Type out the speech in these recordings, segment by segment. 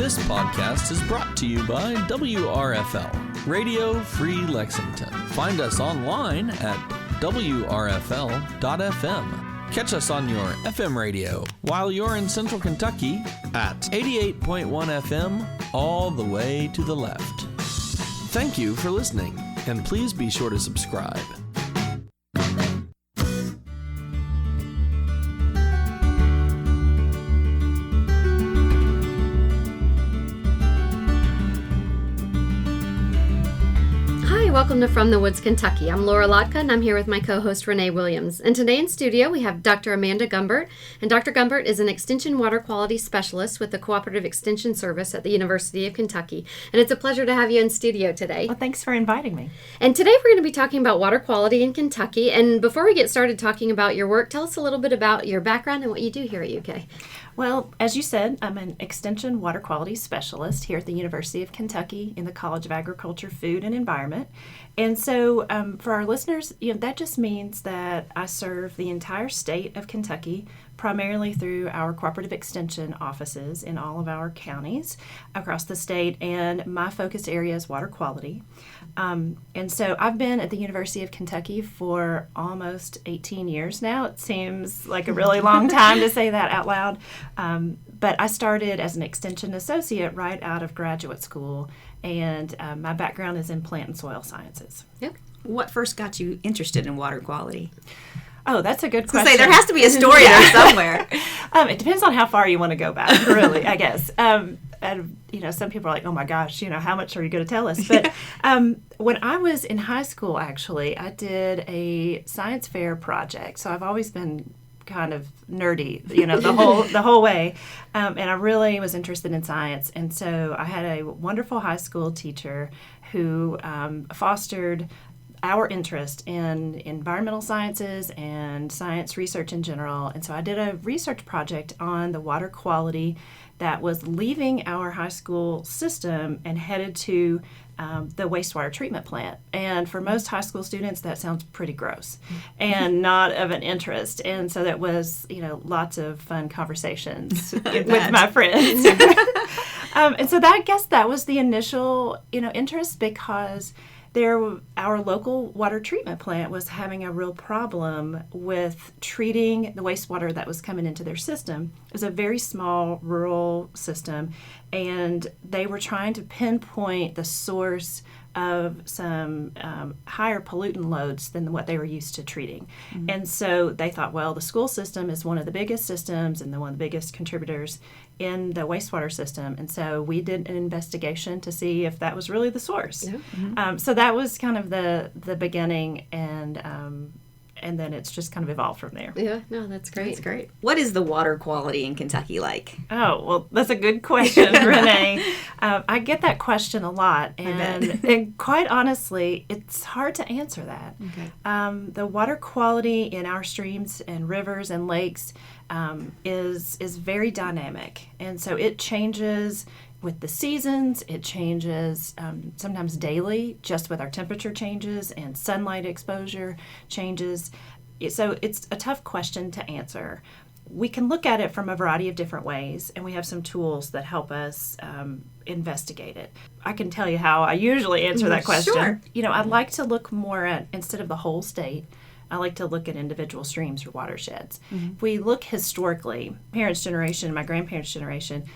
This podcast is brought to you by WRFL, Radio Free Lexington. Find us online at wrfl.fm. Catch us on your FM radio while you're in Central Kentucky at 88.1 FM all the way to the left. Thank you for listening, and please be sure to subscribe. Welcome to From the Woods, Kentucky. I'm Lhotka, and I'm here with my co-host Renee Williams. And today in studio we have Dr. Amanda Gumbert. And Dr. Gumbert is an Extension Water Quality Specialist with the Cooperative Extension Service at the University of Kentucky. And it's a pleasure to have you in studio today. Well, thanks for inviting me. And today we're going to be talking about water quality in Kentucky. And before we get started talking about your work, tell us a little bit about your background and what you do here at UK. Well, as you said, I'm an Extension Water Quality Specialist here at the University of Kentucky in the College of Agriculture, Food, and Environment. And so for our listeners, that just means that I serve the entire state of Kentucky, primarily through our cooperative extension offices in all of our counties across the state, and my focus area is water quality. And so I've been at the University of Kentucky for almost 18 years now. It seems like a really long time to say that out loud. But I started as an extension associate right out of graduate school, and my background is in plant and soil sciences. Yep. What first got you interested in water quality? Oh, that's a good question. There has to be a story there somewhere. It depends on how far you want to go back, really, I guess. And, some people are like, oh my gosh, how much are you going to tell us? But when I was in high school, actually, I did a science fair project. So I've always been kind of nerdy, the whole way. And I really was interested in science. And so I had a wonderful high school teacher who fostered our interest in environmental sciences and science research in general. And so I did a research project on the water quality that was leaving our high school system and headed to the wastewater treatment plant. And for most high school students, that sounds pretty gross and not of an interest. And so that was, lots of fun conversations with my friends. And so I guess that was the initial, interest, because our local water treatment plant was having a real problem with treating the wastewater that was coming into their system. It was a very small rural system, and they were trying to pinpoint the source of some higher pollutant loads than what they were used to treating. Mm-hmm. And so they thought, well, the school system is one of the biggest systems and one of the biggest contributors in the wastewater system. And so we did an investigation to see if that was really the source. Yeah. Mm-hmm. So that was kind of the beginning, and then it's just kind of evolved from there. Yeah, no, that's great. That's great. What is the water quality in Kentucky like? Oh, well, that's a good question, Renee. I get that question a lot, and quite honestly, it's hard to answer that. Okay. The water quality in our streams and rivers and lakes is very dynamic, and so it changes with the seasons. It changes sometimes daily, just with our temperature changes and sunlight exposure changes. So it's a tough question to answer. We can look at it from a variety of different ways, and we have some tools that help us investigate it. I can tell you how I usually answer that question. Sure. I'd like to look more at, instead of the whole state, I like to look at individual streams or watersheds. Mm-hmm. If we look historically, parents' generation, my grandparents' generation,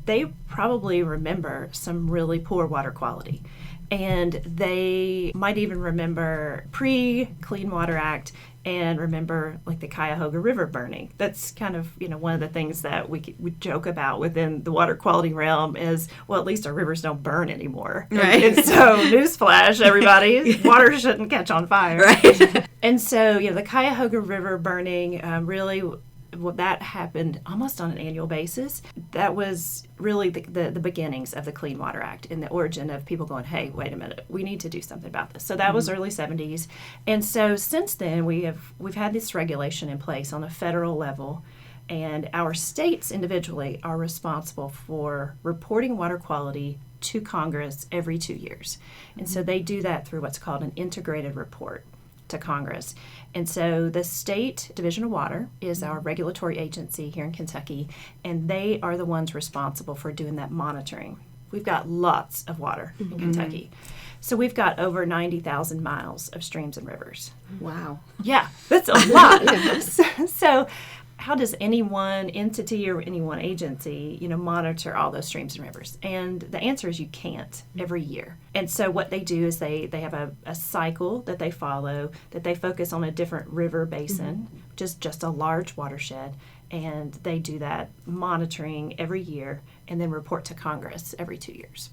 they probably remember some really poor water quality. And they might even remember pre-Clean Water Act and remember like the Cuyahoga River burning. That's kind of, one of the things that we joke about within the water quality realm is, well, at least our rivers don't burn anymore. Right. And so, newsflash, everybody, water shouldn't catch on fire. Right. And so, the Cuyahoga River burning really, that happened almost on an annual basis. That was really the beginnings of the Clean Water Act and the origin of people going, hey, wait a minute, we need to do something about this. So that was early 70s. And so since then, we've had this regulation in place on a federal level, and our states individually are responsible for reporting water quality to Congress every 2 years. And so they do that through what's called an integrated report. to Congress. And so the State Division of Water is our regulatory agency here in Kentucky, and they are the ones responsible for doing that monitoring. We've got lots of water in Kentucky. So we've got over 90,000 miles of streams and rivers. Wow. Yeah, that's a lot. So how does any one entity or any one agency, monitor all those streams and rivers? And the answer is you can't every year. And so what they do is they have a cycle that they follow, that they focus on a different river basin, just a large watershed. And they do that monitoring every year and then report to Congress every 2 years.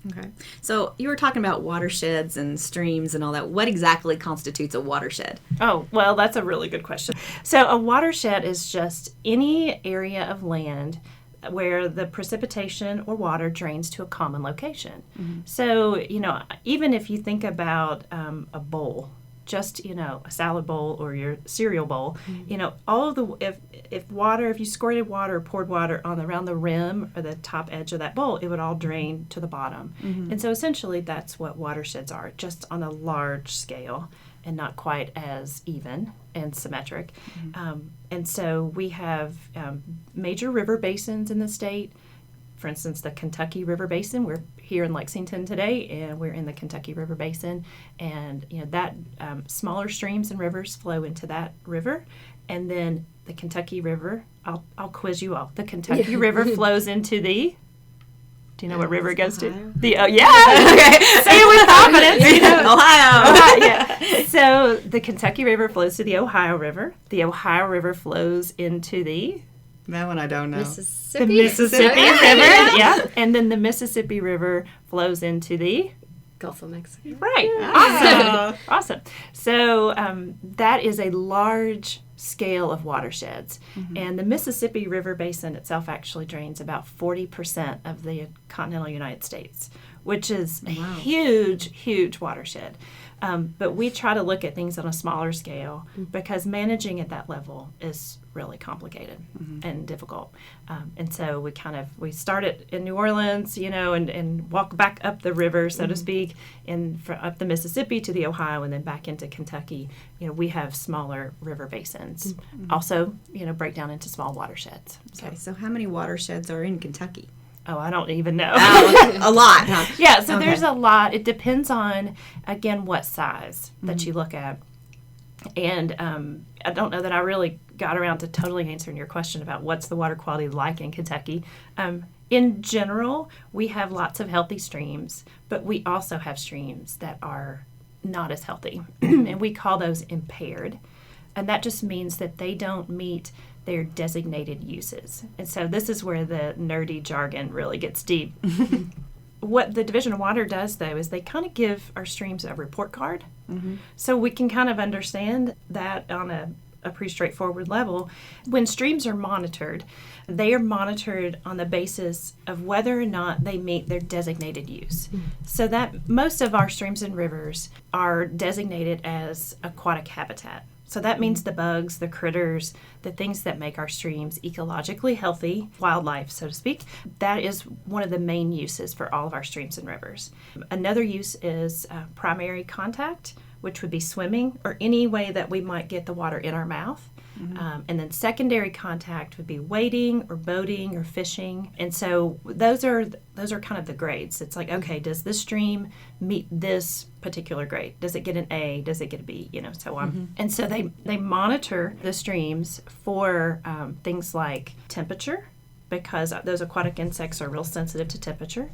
Okay. So you were talking about watersheds and streams and all that. What exactly constitutes a watershed? Oh, well, that's a really good question. So a watershed is just any area of land where the precipitation or water drains to a common location. So, even if you think about a bowl, just, a salad bowl or your cereal bowl, all of the, if you squirted water or poured water around the rim or the top edge of that bowl, it would all drain to the bottom. And so essentially that's what watersheds are, just on a large scale and not quite as even and symmetric. And so we have major river basins in the state. For instance, the Kentucky River Basin. We're here in Lexington today, and we're in the Kentucky River Basin. And that smaller streams and rivers flow into that river, and then the Kentucky River. I'll quiz you all. The Kentucky River flows into the. Do you know what river it goes to? Yeah. Okay. Say it with confidence. Ohio. Yeah. So the Kentucky River flows to the Ohio River. The Ohio River flows into the. That one I don't know. The Mississippi River, yeah. And then the Mississippi River flows into the Gulf of Mexico. Right. Awesome. So that is a large scale of watersheds. And the Mississippi River Basin itself actually drains about 40% of the continental United States, which is a huge, huge watershed. But we try to look at things on a smaller scale because managing at that level is really complicated and difficult. And so we started in New Orleans, and walk back up the river, so to speak, up the Mississippi to the Ohio and then back into Kentucky. We have smaller river basins. Also, break down into small watersheds. Okay, so how many watersheds are in Kentucky? Oh, I don't even know. A lot. Huh? Yeah, so there's a lot. It depends on, again, what size that you look at. And I don't know that I really got around to totally answering your question about what's the water quality like in Kentucky. In general, we have lots of healthy streams, but we also have streams that are not as healthy. And we call those impaired. And that just means that they don't meet their designated uses. And so this is where the nerdy jargon really gets deep. What the Division of Water does, though, is they kind of give our streams a report card. So we can kind of understand that on a pretty straightforward level. When streams are monitored, they are monitored on the basis of whether or not they meet their designated use. So that most of our streams and rivers are designated as aquatic habitat. So that means the bugs, the critters, the things that make our streams ecologically healthy, wildlife, so to speak. That is one of the main uses for all of our streams and rivers. Another use is primary contact, which would be swimming or any way that we might get the water in our mouth. And then secondary contact would be wading or boating or fishing. And so those are kind of the grades. It's like, okay, does this stream meet this particular grade? Does it get an A? Does it get a B? So on. And so they monitor the streams for things like temperature, because those aquatic insects are real sensitive to temperature.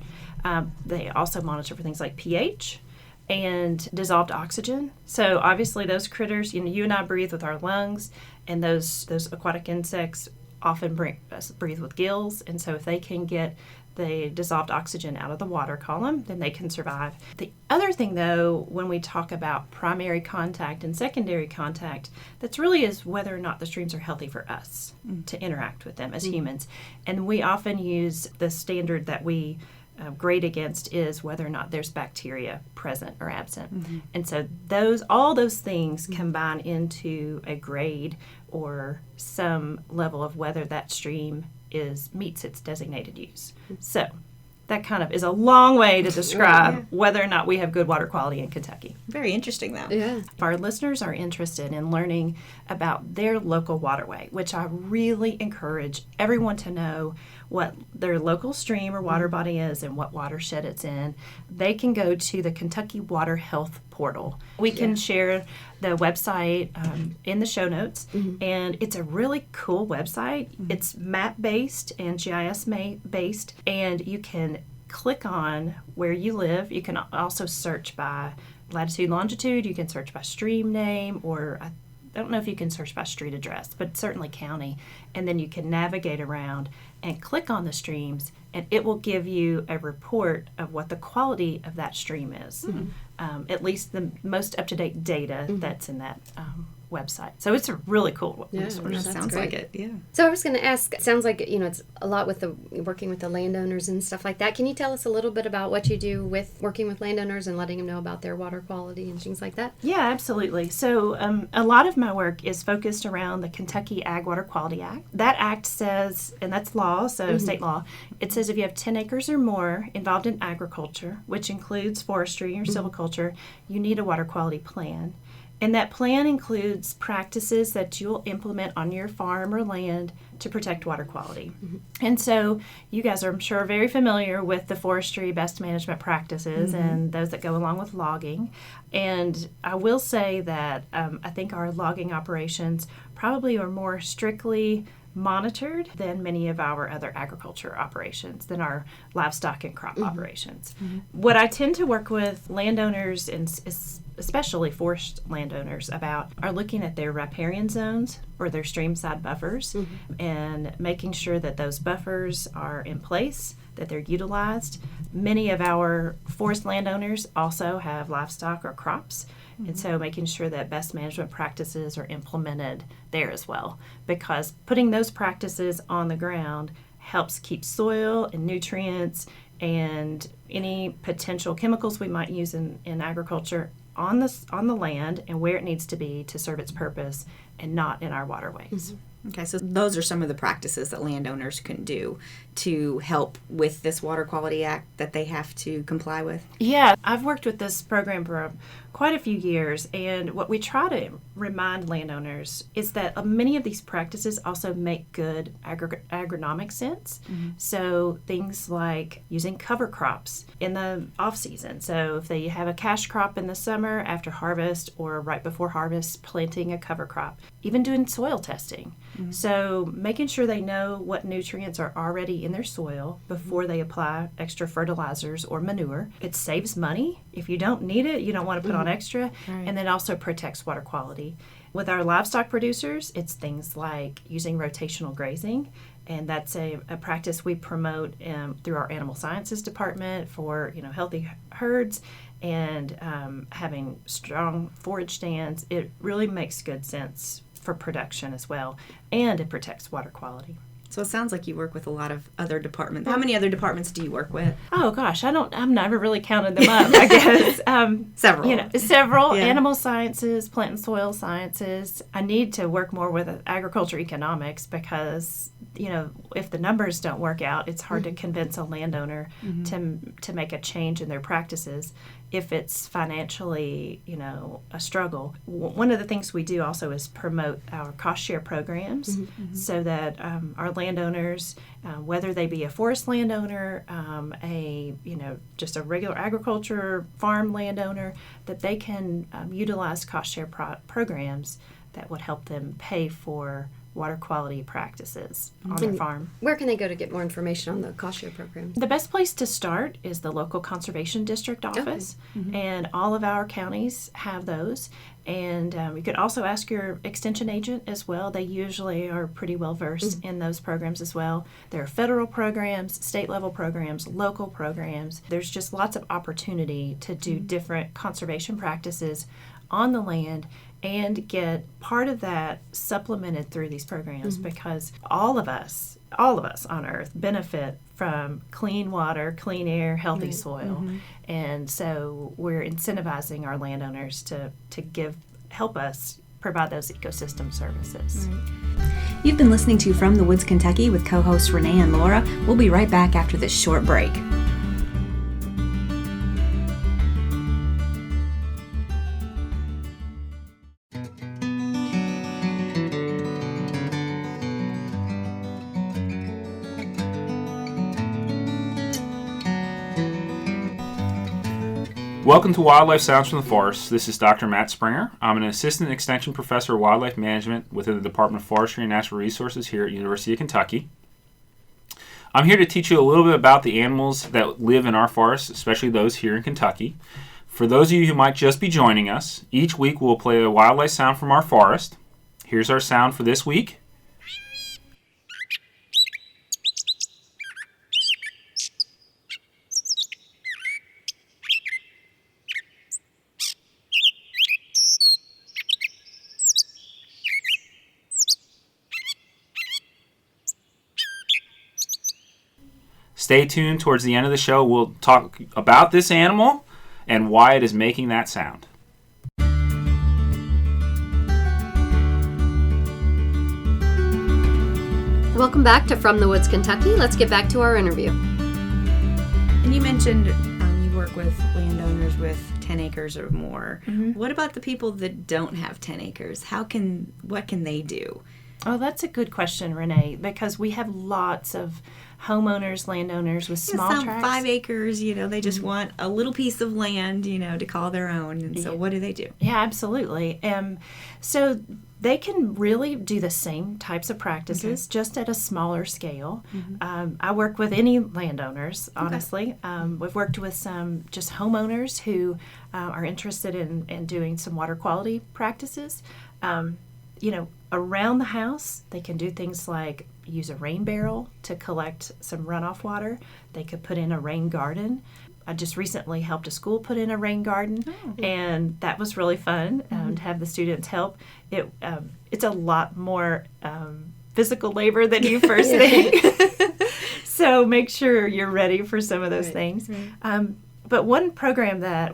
They also monitor for things like pH and dissolved oxygen. So obviously those critters, you and I breathe with our lungs, and those aquatic insects often breathe with gills. And so if they can get the dissolved oxygen out of the water column, then they can survive. The other thing, though, when we talk about primary contact and secondary contact, that's really is whether or not the streams are healthy for us to interact with them as humans. And we often use the standard that we grade against is whether or not there's bacteria present or absent. And so all those things combine into a grade or some level of whether that stream meets its designated use. So that kind of is a long way to describe whether or not we have good water quality in Kentucky. Very interesting, though. Yeah. If our listeners are interested in learning about their local waterway, which I really encourage everyone to know what their local stream or water body is and what watershed it's in, they can go to the Kentucky Water Health portal. We can share the website in the show notes, and it's a really cool website. It's map-based and GIS-based, and you can click on where you live. You can also search by latitude, longitude. You can search by stream name, or I don't know if you can search by street address, but certainly county. And then you can navigate around and click on the streams, and it will give you a report of what the quality of that stream is. At least the most up-to-date data that's in that website. So it's a really cool resource. That's Sounds great. like it, yeah. So I was going to ask, it sounds like, it's a lot with the working with the landowners and stuff like that. Can you tell us a little bit about what you do with working with landowners and letting them know about their water quality and things like that? Yeah, absolutely. So a lot of my work is focused around the Kentucky Ag Water Quality Act. That act says, and that's law, so state law, it says if you have 10 acres or more involved in agriculture, which includes forestry or silviculture, you need a water quality plan. And that plan includes practices that you'll implement on your farm or land to protect water quality. And so you guys are, I'm sure, very familiar with the forestry best management practices and those that go along with logging. And I will say that I think our logging operations probably are more strictly monitored than many of our other agriculture operations, than our livestock and crop operations. What I tend to work with landowners, and especially forest landowners, about are looking at their riparian zones or their streamside buffers and making sure that those buffers are in place, that they're utilized. Many of our forest landowners also have livestock or crops, and so making sure that best management practices are implemented there as well, because putting those practices on the ground helps keep soil and nutrients and any potential chemicals we might use in agriculture on the land and where it needs to be to serve its purpose, and not in our waterways. Okay, so those are some of the practices that landowners can do to help with this Water Quality Act that they have to comply with? Yeah, I've worked with this program for quite a few years, and what we try to remind landowners is that many of these practices also make good agronomic sense. So things like using cover crops in the off-season. So if they have a cash crop in the summer after harvest or right before harvest, planting a cover crop. Even doing soil testing. So making sure they know what nutrients are already in their soil before they apply extra fertilizers or manure. It saves money. If you don't need it, you don't want to put on extra. And then also protects water quality. With our livestock producers, it's things like using rotational grazing. And that's a practice we promote through our animal sciences department for healthy herds and having strong forage stands. It really makes good sense for production as well, and it protects water quality. So it sounds like you work with a lot of other departments. How many other departments do you work with? Oh gosh, I've never really counted them up, I guess. Several. Several. Animal sciences, plant and soil sciences. I need to work more with agriculture economics because, if the numbers don't work out, it's hard to convince a landowner to make a change in their practices if it's financially, a struggle. One of the things we do also is promote our cost share programs so that our landowners, whether they be a forest landowner, just a regular agriculture farm landowner, that they can utilize cost share programs that would help them pay for water quality practices on their farm. Where can they go to get more information on the cost share programs? The best place to start is the local conservation district office, and all of our counties have those. And you could also ask your extension agent as well. They usually are pretty well versed in those programs as well. There are federal programs, state level programs, local programs. There's just lots of opportunity to do different conservation practices on the land and get part of that supplemented through these programs, because all of us on Earth benefit from clean water, clean air, healthy soil. And so we're incentivizing our landowners to help us provide those ecosystem services. You've been listening to From the Woods, Kentucky with co-hosts Renee and Laura. We'll be right back after this short break. Welcome to Wildlife Sounds from the Forest. This is Dr. Matt Springer. I'm an Assistant Extension Professor of Wildlife Management within the Department of Forestry and Natural Resources here at University of Kentucky. I'm here to teach you a little bit about the animals that live in our forests, especially those here in Kentucky. For those of you who might just be joining us, each week we'll play a wildlife sound from our forest. Here's our sound for this week. Stay tuned. Towards the end of the show, we'll talk about this animal and why it is making that sound. Welcome back to From the Woods, Kentucky. Let's get back to our interview. And you mentioned you work with landowners with 10 acres or more. Mm-hmm. What about the people that don't have 10 acres? What can they do? Oh, that's a good question, Renee, because we have lots of homeowners, landowners with small some tracts. 5 acres, they just want a little piece of land, to call their own. And so what do they do? Yeah, absolutely. So they can really do the same types of practices, just at a smaller scale. Mm-hmm. I work with any landowners, honestly. Okay. We've worked with some just homeowners who are interested in doing some water quality practices. Around the house, they can do things like use a rain barrel to collect some runoff water. They could put in a rain garden. I just recently helped a school put in a rain garden, and that was really fun to have the students help. It's a lot more physical labor than you first think. So make sure you're ready for some of those things. Right. But one program that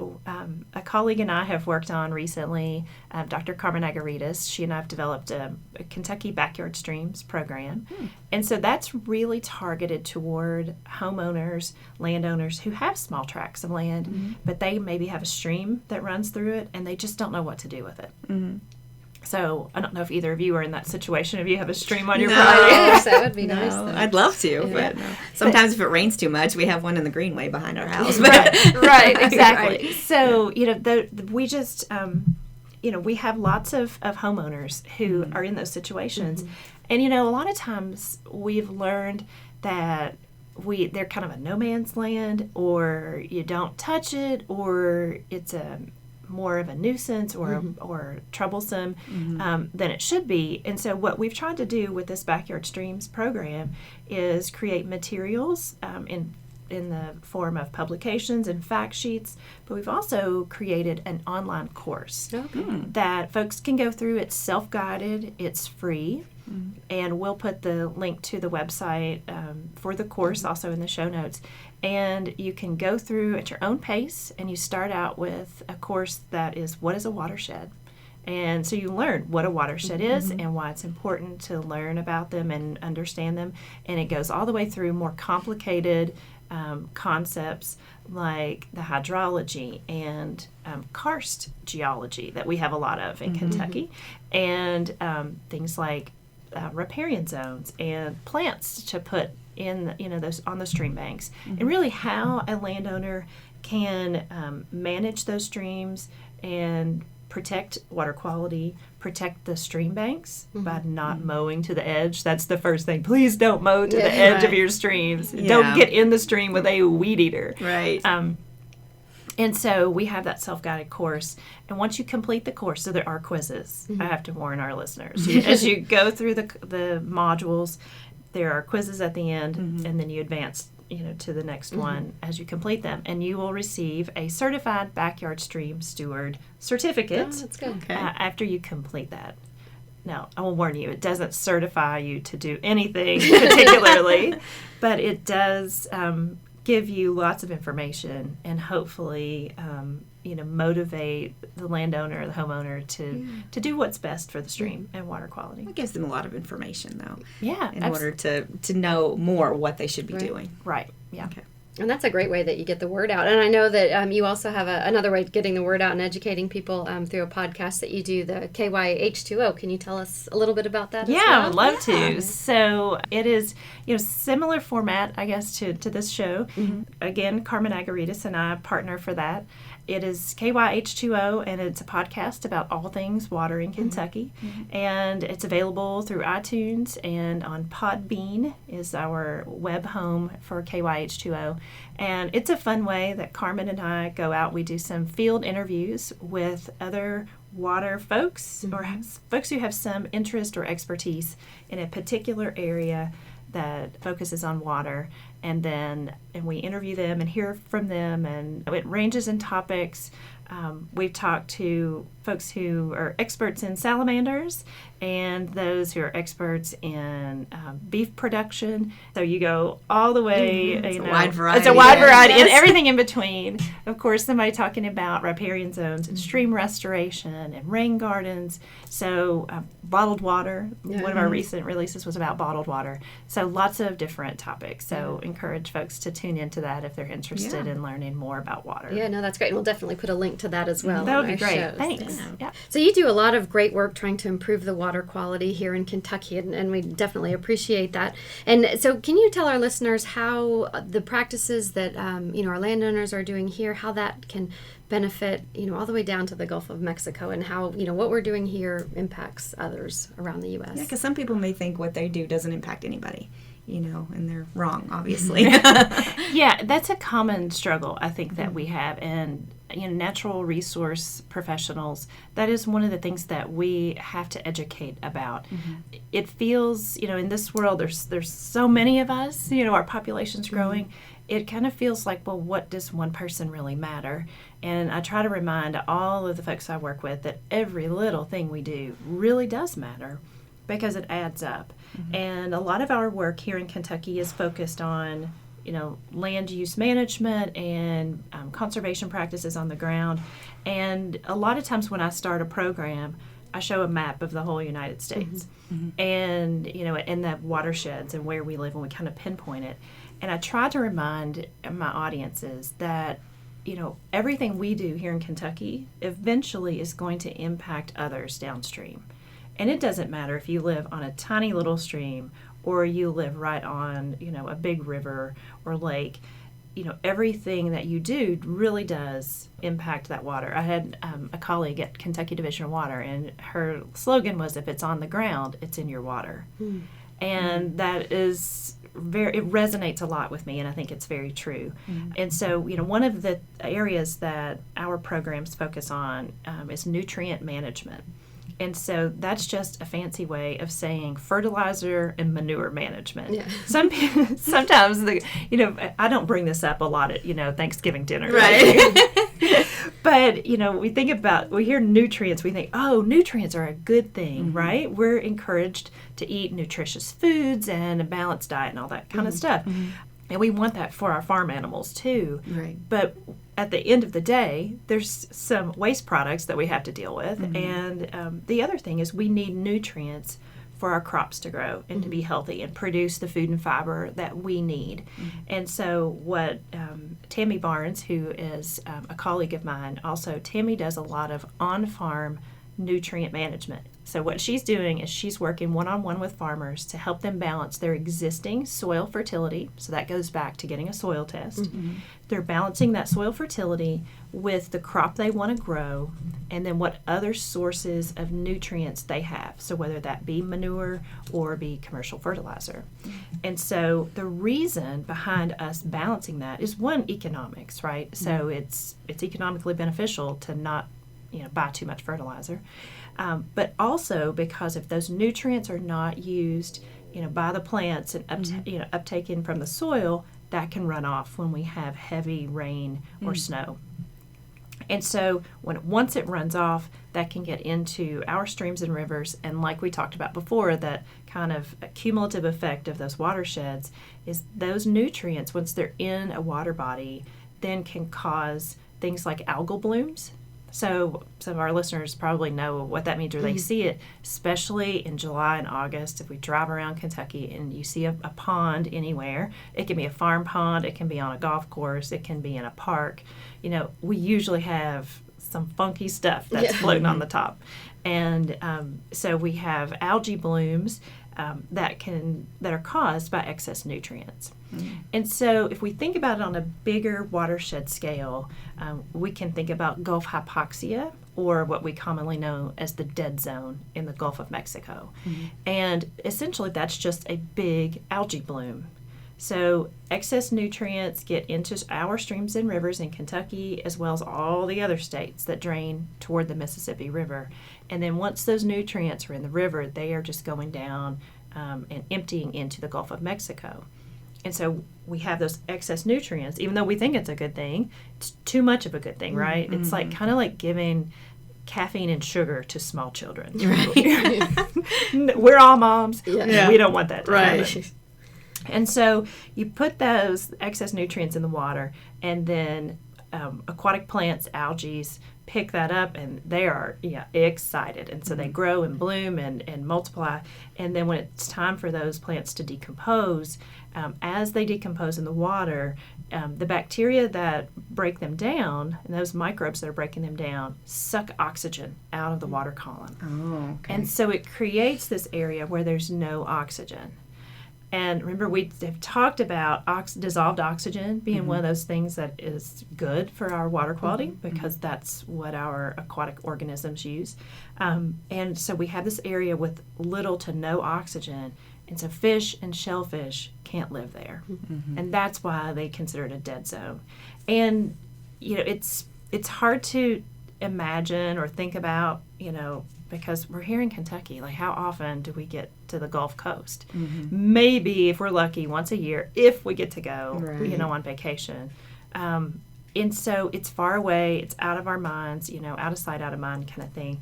a colleague and I have worked on recently, Dr. Carmen Agaritas, she and I have developed a Kentucky Backyard Streams program. And so that's really targeted toward homeowners, landowners who have small tracts of land, but they maybe have a stream that runs through it and they just don't know what to do with it. Mm-hmm. So I don't know if either of you are in that situation. If you have a stream on your property, yes, that would be nice. Though. I'd love to, but sometimes if it rains too much, we have one in the greenway behind our house. Right, exactly. Right. So we just we have lots of homeowners who are in those situations, and a lot of times we've learned that they're kind of a no man's land, or you don't touch it, or it's more of a nuisance or troublesome than it should be. And so what we've tried to do with this Backyard Streams program is create materials in the form of publications and fact sheets, but we've also created an online course that folks can go through. It's self-guided, it's free, and we'll put the link to the website for the course also in the show notes. And you can go through at your own pace, and you start out with a course that is, what is a watershed? And so you learn what a watershed is and why it's important to learn about them and understand them. And it goes all the way through more complicated concepts like the hydrology and karst geology that we have a lot of in Kentucky, and things like riparian zones and plants to put in those on the stream banks, and really how a landowner can manage those streams and protect water quality, protect the stream banks by not mowing to the edge. That's the first thing. Please don't mow to the edge of your streams. Don't get in the stream with a weed eater. Right. And so we have that self-guided course. And once you complete the course, so there are quizzes. I have to warn our listeners. As you go through the modules, there are quizzes at the end, and then you advance to the next one as you complete them. And you will receive a certified backyard stream steward certificate that's good. After you complete that. Now, I will warn you, it doesn't certify you to do anything particularly, but it does give you lots of information and hopefully motivate the landowner or the homeowner to do what's best for the stream and water quality. It gives them a lot of information, though. Yeah. In order to know more what they should be doing. Right. Yeah. Okay. And that's a great way that you get the word out. And I know that you also have another way of getting the word out and educating people through a podcast that you do, the KYH2O. Can you tell us a little bit about that? Yeah, I would love to. So it is, similar format, I guess, to this show. Again, Carmen Agaritas and I partner for that. It is KYH2O, and it's a podcast about all things water in Kentucky. And it's available through iTunes, and on Podbean is our web home for KYH2O. And it's a fun way that Carmen and I go out. We do some field interviews with other water folks or folks who have some interest or expertise in a particular area that focuses on water, and we interview them and hear from them, and it ranges in topics. We've talked to folks who are experts in salamanders and those who are experts in beef production. So you go all the way. It's a wide variety. It's a wide variety, and everything in between. Of course, somebody talking about riparian zones and stream restoration and rain gardens. So bottled water. One of our recent releases was about bottled water. So lots of different topics. So encourage folks to tune into that if they're interested in learning more about water. Yeah, no, that's great. And we'll definitely put a link to that as well. That would be great. Shows. Thanks. Yeah. So you do a lot of great work trying to improve the water quality here in Kentucky, and we definitely appreciate that. And so can you tell our listeners how the practices that our landowners are doing here, how that can benefit all the way down to the Gulf of Mexico, and how what we're doing here impacts others around the U.S.? Yeah, because some people may think what they do doesn't impact anybody, and they're wrong, obviously. Yeah, that's a common struggle, I think, that we have. And natural resource professionals, that is one of the things that we have to educate about. It feels, in this world, there's so many of us, our population's growing. It kind of feels like, well, what does one person really matter? And I try to remind all of the folks I work with that every little thing we do really does matter, because it adds up. And a lot of our work here in Kentucky is focused on land use management and conservation practices on the ground. And a lot of times when I start a program, I show a map of the whole United States and, and the watersheds and where we live, and we kind of pinpoint it. And I try to remind my audiences that, everything we do here in Kentucky eventually is going to impact others downstream. And it doesn't matter if you live on a tiny little stream or you live right on, a big river or lake. Everything that you do really does impact that water. I had a colleague at Kentucky Division of Water, and her slogan was, if it's on the ground, it's in your water. And that is it resonates a lot with me, and I think it's very true. And so, one of the areas that our programs focus on is nutrient management. And so that's just a fancy way of saying fertilizer and manure management. Yeah. Sometimes I don't bring this up a lot at Thanksgiving dinner. Right. But we hear nutrients, we think, oh, nutrients are a good thing, right? We're encouraged to eat nutritious foods and a balanced diet and all that kind of stuff. And we want that for our farm animals too. Right. But at the end of the day, there's some waste products that we have to deal with. And the other thing is we need nutrients for our crops to grow and to be healthy and produce the food and fiber that we need. And so what Tammy Barnes, who is a colleague of mine, also, Tammy does a lot of on-farm nutrient management. So what she's doing is she's working one-on-one with farmers to help them balance their existing soil fertility. So that goes back to getting a soil test. They're balancing that soil fertility with the crop they want to grow, and then what other sources of nutrients they have. So whether that be manure or be commercial fertilizer. And so the reason behind us balancing that is, one, economics, right? So it's economically beneficial to not buy too much fertilizer. But also because if those nutrients are not used, by the plants and uptaken from the soil, that can run off when we have heavy rain or snow. And so once it runs off, that can get into our streams and rivers. And like we talked about before, that kind of cumulative effect of those watersheds is those nutrients, once they're in a water body, then can cause things like algal blooms. So some of our listeners probably know what that means, or they see it, especially in July and August. If we drive around Kentucky and you see a pond anywhere, it can be a farm pond, it can be on a golf course, it can be in a park. We usually have some funky stuff that's floating on the top. And so we have algae blooms that are caused by excess nutrients. And so if we think about it on a bigger watershed scale, we can think about Gulf hypoxia, or what we commonly know as the dead zone in the Gulf of Mexico. And essentially that's just a big algae bloom. So excess nutrients get into our streams and rivers in Kentucky, as well as all the other states that drain toward the Mississippi River. And then once those nutrients are in the river, they are just going down and emptying into the Gulf of Mexico. And so we have those excess nutrients, even though we think it's a good thing, it's too much of a good thing, right? It's like kind of like giving caffeine and sugar to small children. Right. We're all moms. Yeah. We don't want that to happen. And so you put those excess nutrients in the water, and then aquatic plants, algae, pick that up, and they are excited. And so they grow and bloom and multiply. And then when it's time for those plants to decompose, as they decompose in the water, the bacteria that break them down, and those microbes that are breaking them down, suck oxygen out of the water column. Oh, okay. And so it creates this area where there's no oxygen. And remember, we have talked about dissolved oxygen being one of those things that is good for our water quality, because that's what our aquatic organisms use. And so we have this area with little to no oxygen, and so fish and shellfish can't live there. And that's why they consider it a dead zone. And, it's hard to imagine or think about, because we're here in Kentucky. Like, how often do we get to the Gulf Coast? Maybe, if we're lucky, once a year, if we get to go, on vacation. And so it's far away, it's out of our minds, out of sight, out of mind kind of thing.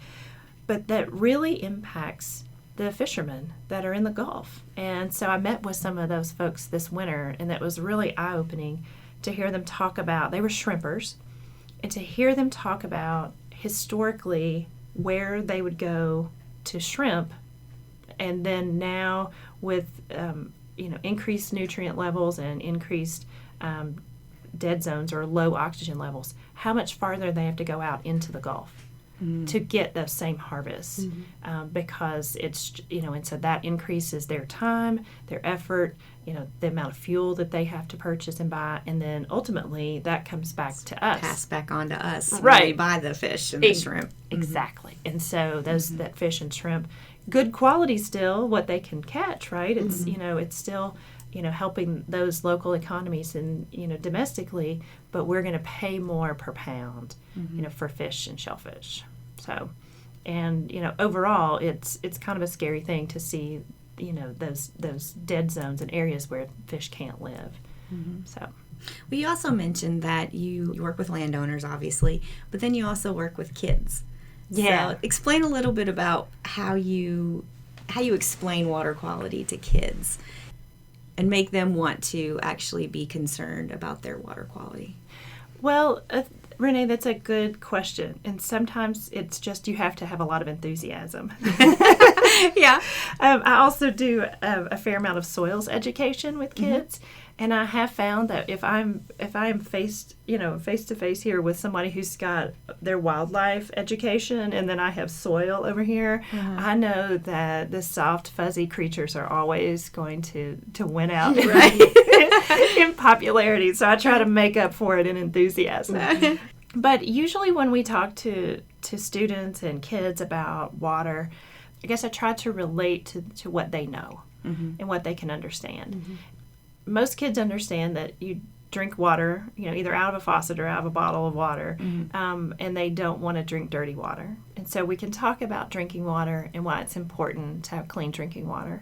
But that really impacts the fishermen that are in the Gulf. And so I met with some of those folks this winter, and it was really eye-opening to hear them talk about, they were shrimpers, and to hear them talk about historically where they would go to shrimp, and then now with increased nutrient levels and increased dead zones or low oxygen levels, how much farther they have to go out into the Gulf to get those same harvests, because it's and so that increases their time, their effort, the amount of fuel that they have to purchase and buy, and then ultimately that comes back to us, pass back on to us, right? When we buy the fish and the shrimp. Exactly. And so that fish and shrimp, good quality still, what they can catch, right? It's it's still helping those local economies and domestically, but we're going to pay more per pound for fish and shellfish. So, and overall, it's kind of a scary thing to see those dead zones and areas where fish can't live. So, well, you also mentioned that you work with landowners, obviously, but then you also work with kids. Yeah. So explain a little bit about how you explain water quality to kids and make them want to actually be concerned about their water quality. Well, Renee, that's a good question. And sometimes it's just you have to have a lot of enthusiasm. Yeah. I also do a fair amount of soils education with kids. And I have found that if I am face to face here with somebody who's got their wildlife education, and then I have soil over here, I know that the soft, fuzzy creatures are always going to win out in popularity. So I try to make up for it in enthusiasm. But usually when we talk to students and kids about water, I guess I try to relate to what they know and what they can understand. Most kids understand that you drink water, either out of a faucet or out of a bottle of water, and they don't want to drink dirty water. And so we can talk about drinking water and why it's important to have clean drinking water.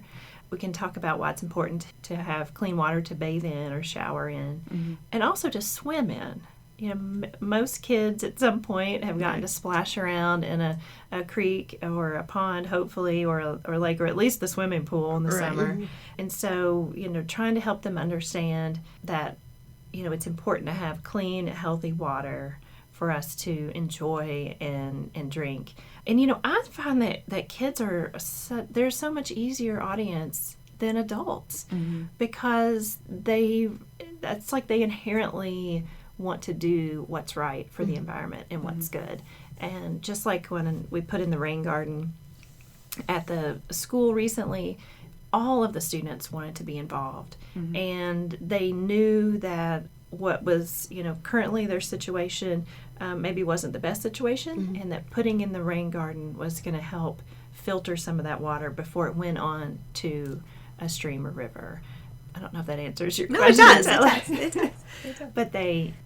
We can talk about why it's important to have clean water to bathe in or shower in, and also to swim in. Most kids at some point have gotten to splash around in a creek or a pond, hopefully, or a lake, or at least the swimming pool in the summer. And so, trying to help them understand that, it's important to have clean, healthy water for us to enjoy and drink. And, I find that kids they're so much easier audience than adults because that's like they inherently want to do what's right for the environment and what's good. And just like when we put in the rain garden at the school recently, all of the students wanted to be involved, and they knew that what was, currently their situation maybe wasn't the best situation, and that putting in the rain garden was going to help filter some of that water before it went on to a stream or river. I don't know if that answers your question. No, it does. But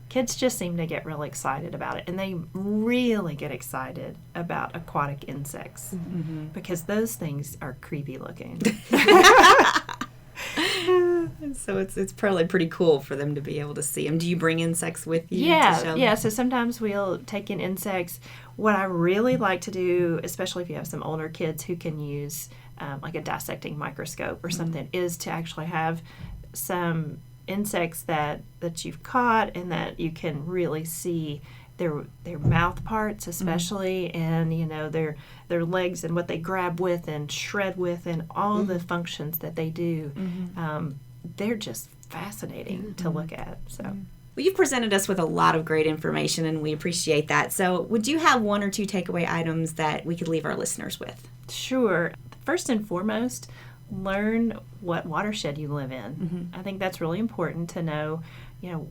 kids just seem to get really excited about it, and they really get excited about aquatic insects because those things are creepy looking. So it's probably pretty cool for them to be able to see them. Do you bring insects with you? Yeah. So sometimes we'll take in insects. What I really like to do, especially if you have some older kids who can use like a dissecting microscope or something, is to actually have some insects that you've caught and that you can really see their mouth parts, especially, and their legs and what they grab with and shred with and all the functions that they do. They're just fascinating to look at. So. Well, you've presented us with a lot of great information, and we appreciate that. So would you have one or two takeaway items that we could leave our listeners with? Sure. First and foremost, learn what watershed you live in. I think that's really important to know,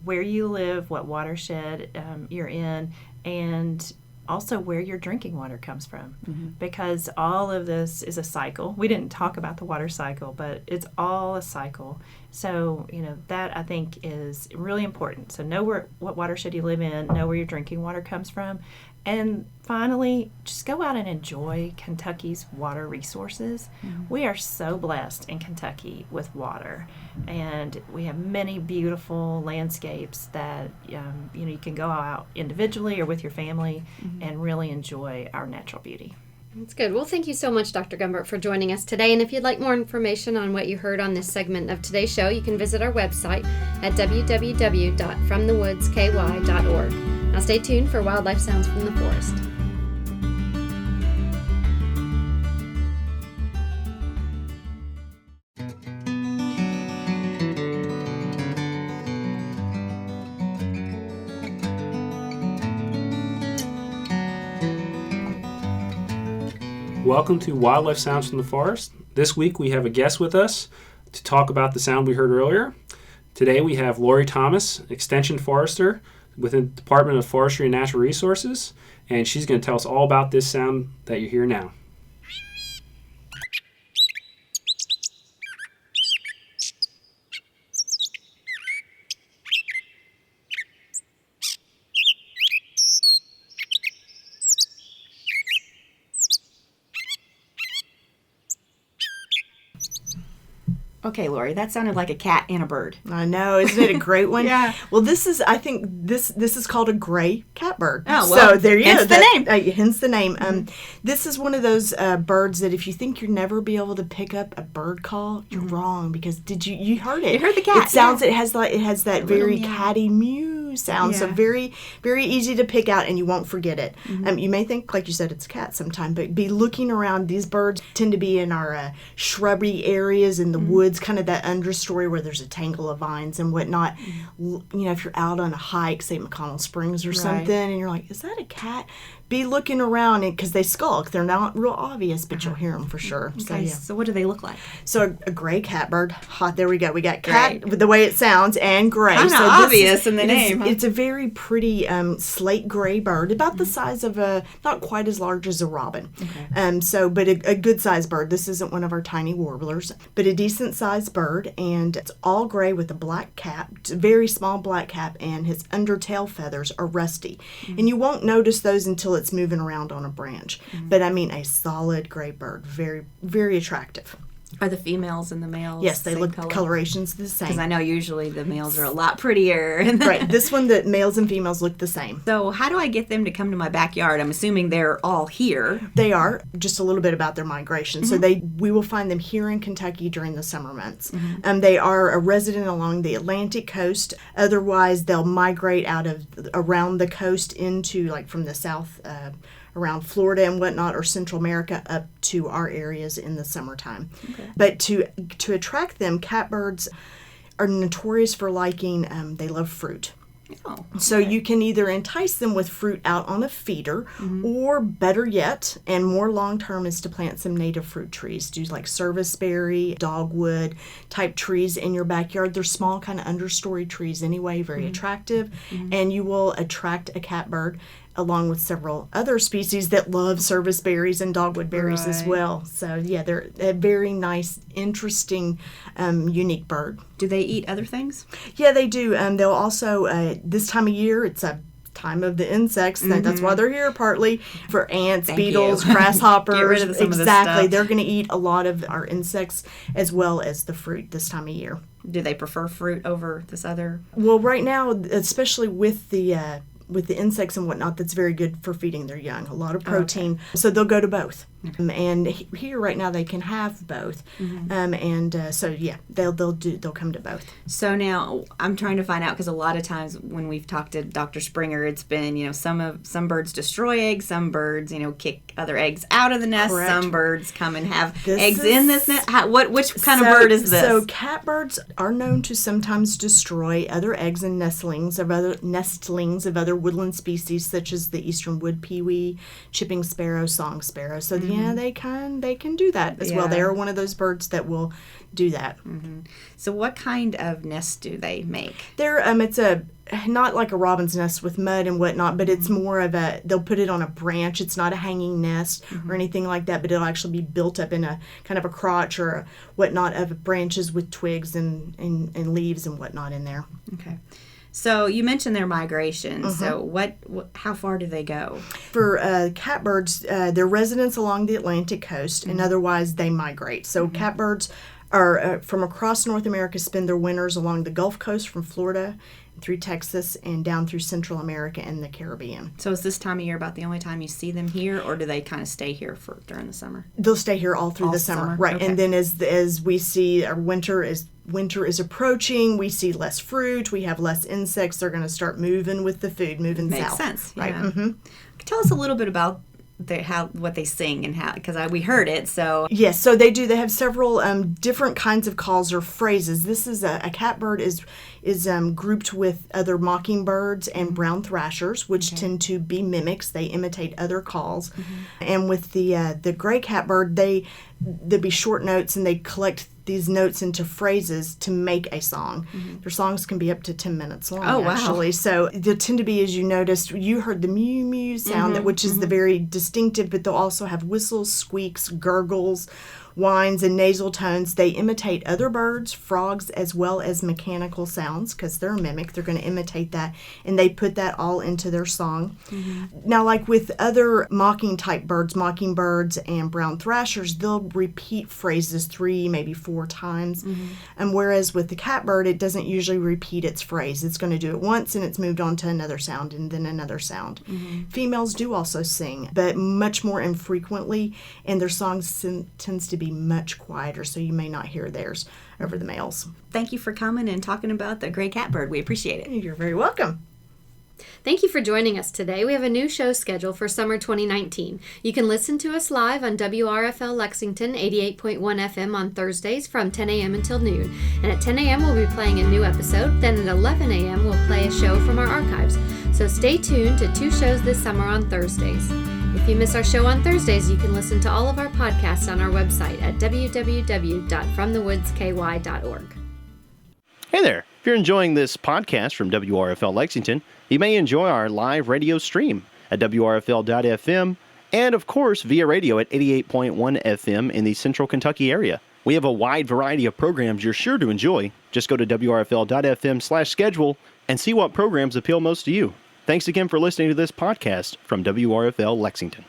where you live, what watershed you're in, and also where your drinking water comes from. Because all of this is a cycle. We didn't talk about the water cycle, but it's all a cycle. So, that I think is really important. So know what watershed you live in, know where your drinking water comes from. And finally, just go out and enjoy Kentucky's water resources. We are so blessed in Kentucky with water, and we have many beautiful landscapes that you can go out individually or with your family and really enjoy our natural beauty. That's good. Well, thank you so much, Dr. Gumbert, for joining us today. And if you'd like more information on what you heard on this segment of today's show, you can visit our website at www.fromthewoodsky.org. Now stay tuned for Wildlife Sounds from the Forest. Welcome to Wildlife Sounds from the Forest. This week we have a guest with us to talk about the sound we heard earlier. Today we have Lori Thomas, Extension Forester within the Department of Forestry and Natural Resources, and she's going to tell us all about this sound that you hear now. Okay, Lori, that sounded like a cat and a bird. I know, isn't it a great one? Yeah. Well, I think this is called a gray catbird. Oh, well, so there you hence go. the name. Hence the name. This is one of those birds that if you think you'll never be able to pick up a bird call, you're wrong, because you heard it? You heard the cat. It sounds. Yeah. It has that very meow. catty mew sound. Yeah. So very, very easy to pick out, and you won't forget it. You may think, like you said, it's a cat sometime, but be looking around. These birds tend to be in our shrubby areas in the woods, kind of that understory where there's a tangle of vines and whatnot. If you're out on a hike, say McConnell Springs or something, and you're like, is that a cat? Be looking around, because they skulk. They're not real obvious, but you'll hear them for sure. Okay, so what do they look like? So a gray catbird. There we go. We got cat with the way it sounds, and gray. Kind of obvious in the name. It's a very pretty slate gray bird, about the size of not quite as large as a robin. Okay. But a good sized bird. This isn't one of our tiny warblers, but a decent sized bird, and it's all gray with a black cap, very small black cap, and his undertail feathers are rusty, and you won't notice those until it's moving around on a branch. But I mean, a solid gray bird, very, very attractive. Are the females and the males? Yes, they look colorations the same. Because I know usually the males are a lot prettier. Right. This one, the males and females look the same. So how do I get them to come to my backyard? I'm assuming they're all here. They are. Just a little bit about their migration. So we will find them here in Kentucky during the summer months. They are a resident along the Atlantic coast. Otherwise, they'll migrate around the coast into, like, from the south around Florida and whatnot, or Central America up to our areas in the summertime. Okay. But to attract them, catbirds are notorious for liking, they love fruit. Oh, So you can either entice them with fruit out on a feeder, or better yet, and more long term, is to plant some native fruit trees. Do like serviceberry, dogwood type trees in your backyard. They're small, kind of understory trees anyway, very attractive, and you will attract a catbird along with several other species that love service berries and dogwood berries as Right. well. So yeah, they're a very nice, interesting, unique bird. do they eat other things? Yeah, they do. They'll also, this time of year, it's a time of the insects. That's why they're here, partly for ants, Thank beetles, you. grasshoppers. Get rid of some of this exactly. stuff. They're going to eat a lot of our insects as well as the fruit this time of year. Do they prefer fruit over this other? Well, right now, especially with the insects and whatnot, that's very good for feeding their young. A lot of protein, so they'll go to both. And here right now they can have both, so yeah, they'll come to both. So now I'm trying to find out, because a lot of times when we've talked to Dr. Springer, it's been, some birds destroy eggs, some birds, kick other eggs out of the nest, Correct. some birds come and have This eggs is- in this nest. Which kind of bird is this? So catbirds are known to sometimes destroy other eggs and nestlings of other woodland species, such as the eastern wood pewee, chipping sparrow, song sparrow. So yeah, they can do that as well. They Yeah. are one of those birds that will do that. So what kind of nest do they make? They're it's a not like a robin's nest with mud and whatnot, but it's more of they'll put it on a branch. It's not a hanging nest or anything like that, but it'll actually be built up in a kind of a crotch or a whatnot of branches with twigs and leaves and whatnot in there. Okay. So you mentioned their migration. So how far do they go? For catbirds, they're residents along the Atlantic coast, and otherwise they migrate. So catbirds are from across North America, spend their winters along the Gulf Coast from Florida through Texas and down through Central America and the Caribbean. So is this time of year about the only time you see them here, or do they kind of stay here during the summer? They'll stay here all through the summer, right? Okay. And then as we see our winter is approaching, we see less fruit, we have less insects. They're going to start moving with the food, moving Makes south. sense. Right. Yeah. Tell us a little bit about what they sing and how, because we heard it. So Yes, so they do. They have several different kinds of calls or phrases. This is a catbird is grouped with other mockingbirds and brown thrashers, which tend to be mimics. They imitate other calls. And with the gray catbird, there'll be short notes, and they collect these notes into phrases to make a song. Their songs can be up to 10 minutes long, Oh, wow. actually. So they tend to be, as you noticed, you heard the mew mew sound, which is the very distinctive, but they'll also have whistles, squeaks, gurgles, whines, and nasal tones. They imitate other birds, frogs, as well as mechanical sounds, because they're a mimic. They're going to imitate that, and they put that all into their song. Now, like with other mockingbirds and brown thrashers, they'll repeat phrases 3, maybe 4 times. And whereas with the catbird, it doesn't usually repeat its phrase. It's going to do it once, and it's moved on to another sound, and then another sound. Females do also sing, but much more infrequently, and their songs tends to be much quieter, so you may not hear theirs over the males. thank you for coming and talking about the gray catbird. We appreciate it. You're very welcome. Thank you for joining us today. We have a new show scheduled for summer 2019. You can listen to us live on WRFL Lexington 88.1 FM on Thursdays from 10 a.m. until noon. And at 10 a.m. we'll be playing a new episode. Then at 11 a.m. we'll play a show from our archives. So stay tuned to 2 shows this summer on Thursdays. If you miss our show on Thursdays, you can listen to all of our podcasts on our website at www.fromthewoodsky.org. Hey there. If you're enjoying this podcast from WRFL Lexington, you may enjoy our live radio stream at WRFL.FM and, of course, via radio at 88.1 FM in the Central Kentucky area. We have a wide variety of programs you're sure to enjoy. Just go to WRFL.FM/schedule and see what programs appeal most to you. Thanks again for listening to this podcast from WRFL Lexington.